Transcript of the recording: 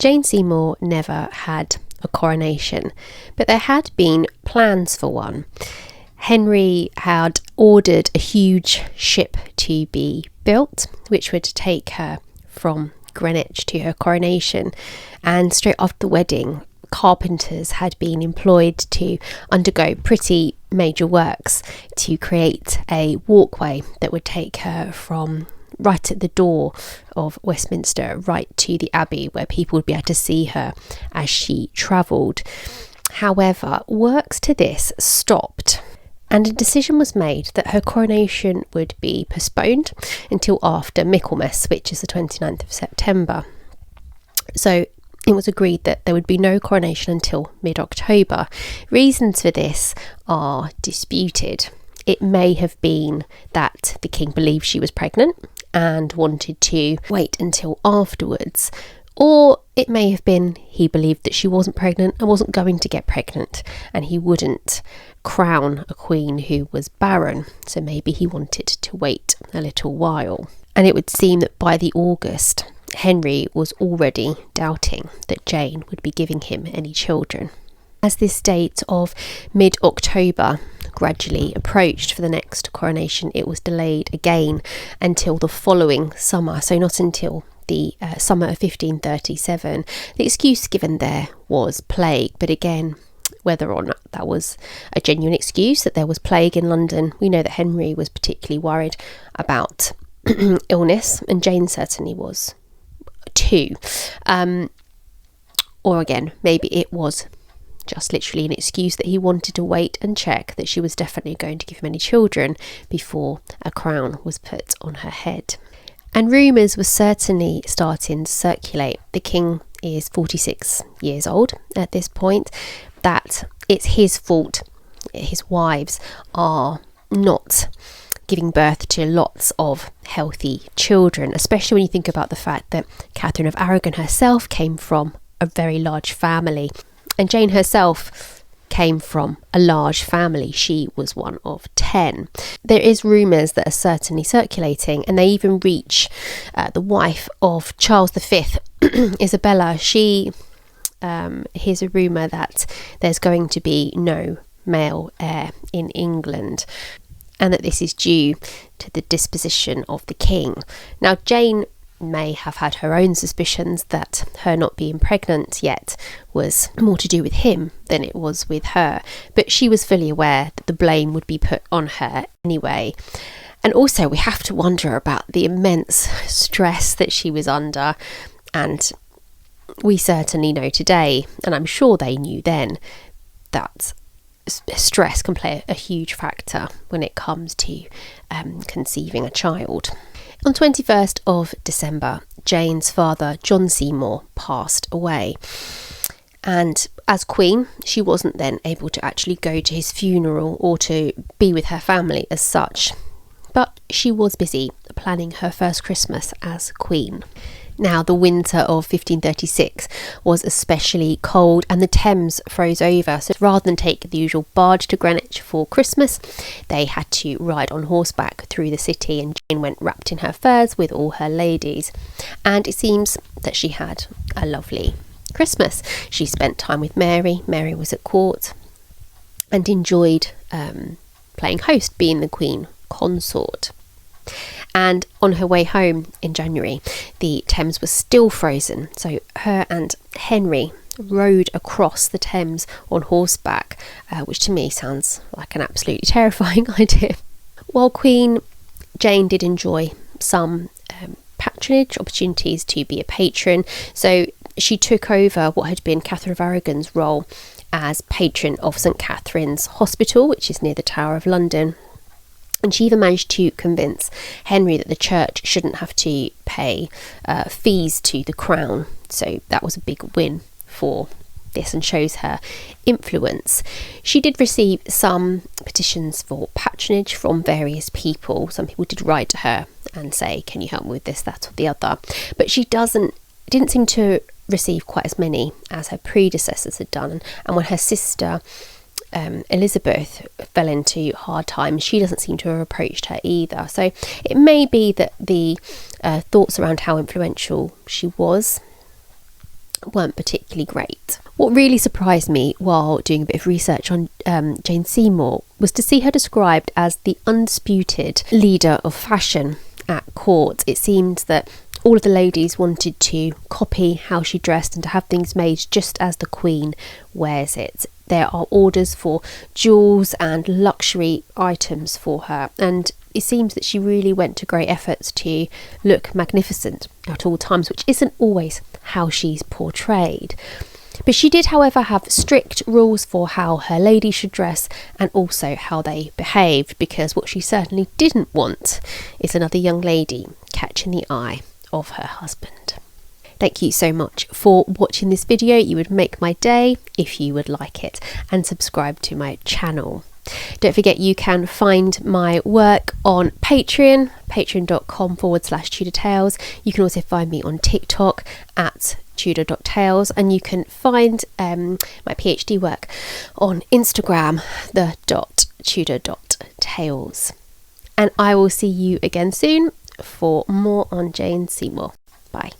Jane Seymour never had a coronation, but there had been plans for one. Henry had ordered a huge ship to be built, which would take her from Greenwich to her coronation, and straight after the wedding, carpenters had been employed to undergo pretty major works to create a walkway that would take her from right at the door of Westminster right to the Abbey, where people would be able to see her as she travelled. However, works to this stopped, and a decision was made that her coronation would be postponed until after Michaelmas, which is the 29th of September. So it was agreed that there would be no coronation until mid-October. Reasons for this are disputed. It may have been that the king believed she was pregnant and wanted to wait until afterwards, or it may have been he believed that she wasn't pregnant and wasn't going to get pregnant, and he wouldn't crown a queen who was barren, so maybe he wanted to wait a little while. And it would seem that by the August, Henry was already doubting that Jane would be giving him any children. As this date of mid-October gradually approached for the next coronation, it was delayed again until the following summer, so not until the summer of 1537. The excuse given there was plague, but again, whether or not that was a genuine excuse that there was plague in London, we know that Henry was particularly worried about illness, and Jane certainly was too. Or again, maybe it was just literally an excuse that he wanted to wait and check that she was definitely going to give him any children before a crown was put on her head. And rumours were certainly starting to circulate. The king is 46 years old at this point, that it's his fault his wives are not giving birth to lots of healthy children, especially when you think about the fact that Catherine of Aragon herself came from a very large family, and Jane herself came from a large family. She was one of 10. There is rumours that are certainly circulating, and they even reach the wife of Charles V, Isabella. Here's a rumour that there's going to be no male heir in England, and that this is due to the disposition of the king. Now, Jane may have had her own suspicions that her not being pregnant yet was more to do with him than it was with her, but she was fully aware that the blame would be put on her anyway. And also, we have to wonder about the immense stress that she was under, and we certainly know today, and I'm sure they knew then, that stress can play a huge factor when it comes to conceiving a child. On 21st of December, Jane's father, John Seymour, passed away. And as Queen, she wasn't then able to actually go to his funeral or to be with her family as such. But she was busy planning her first Christmas as Queen. Now, the winter of 1536 was especially cold and the Thames froze over, so rather than take the usual barge to Greenwich for Christmas, they had to ride on horseback through the city, and Jane went wrapped in her furs with all her ladies. And it seems that she had a lovely Christmas. She spent time with Mary. Mary was at court and enjoyed playing host, being the Queen consort. And on her way home in January, the Thames was still frozen, so her and Henry rode across the Thames on horseback, which to me sounds like an absolutely terrifying idea. While Queen, Jane did enjoy some patronage opportunities to be a patron, so she took over what had been Catherine of Aragon's role as patron of St Catherine's Hospital, which is near the Tower of London. And she even managed to convince Henry that the church shouldn't have to pay fees to the crown. So that was a big win for this and shows her influence. She did receive some petitions for patronage from various people. Some people did write to her and say, can you help me with this, that or the other? But she didn't seem to receive quite as many as her predecessors had done. And when her sister Elizabeth fell into hard times, she doesn't seem to have approached her either. So it may be that the thoughts around how influential she was weren't particularly great. What really surprised me while doing a bit of research on Jane Seymour was to see her described as the undisputed leader of fashion at court. It seemed that all of the ladies wanted to copy how she dressed and to have things made just as the Queen wears it. There are orders for jewels and luxury items for her, and it seems that she really went to great efforts to look magnificent at all times, which isn't always how she's portrayed. But she did, however, have strict rules for how her ladies should dress and also how they behaved, because what she certainly didn't want is another young lady catching the eye of her husband. Thank you so much for watching this video. You would make my day if you would like it, and subscribe to my channel. Don't forget you can find my work on Patreon, patreon.com/Tudor Tales. You can also find me on TikTok at Tudor.Tales, and you can find my PhD work on Instagram, the .Tudor.Tales. And I will see you again soon for more on Jane Seymour. Bye.